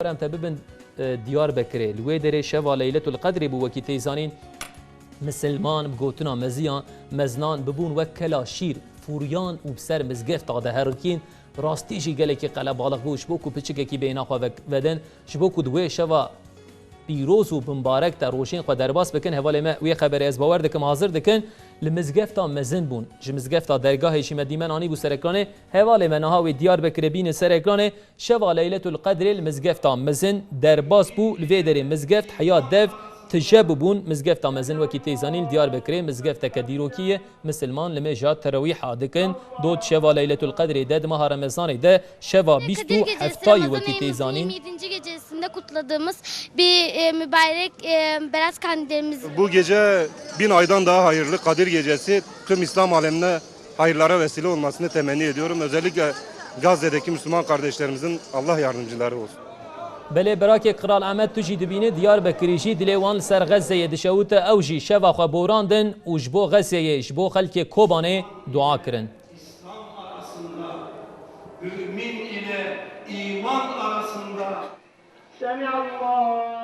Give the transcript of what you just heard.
ام تببن دیار بکره لوی دره شوا لیلت القدر بو وکی تیزانین مسلمان بگوتنا مزیان مزنان ببون وکلا شیر فوریان و بسر مزگفت آده هرکین راستی جی گله که قلب بالغ بو شبو کو پچگه کی بینا خو ودن شبو کو دوی شوا پیروز و مبارک تا روشین خو درباس بکن حواله ما وی خبر از باور دکم حاضر دکن لمزگفتا مزن بون جمزگفتا درگاه شیمه دیمن آنی بو سرکرانه حواله منها و دیار بکره بین سرکرانه شوا لیلت القدر المزگفتا مزن درباس بو لوی در مزگفت حیات دف تجاببون مزگفتا مزن وکی تیزانین دیار بکره مزگفتا کدیروکیه مسلمان لمجات تراویح عادکن دود شوا لیلت القدر ده ماه رمضان ده شوا 27 وکی teyzanin 27. gecesinde kutladığımız bir mübarek Berat Kandilimiz. Bu gece 1000 aydan daha hayırlı Kadir Gecesi tüm İslam alemine hayırlara vesile olmasını temenni ediyorum. Özellikle Gazze'deki Müslüman kardeşlerimizin Allah yardımcıları olsun. بله براک قرال احمد تو جی دبینه دیار بکری جی دلیوان سر غزه دشوت او جی شوا خو بوراندن و جبو غزه جبو خلک کوبانه دعا کرن İslam arasında, mümin ile iman arasında. Semihallah.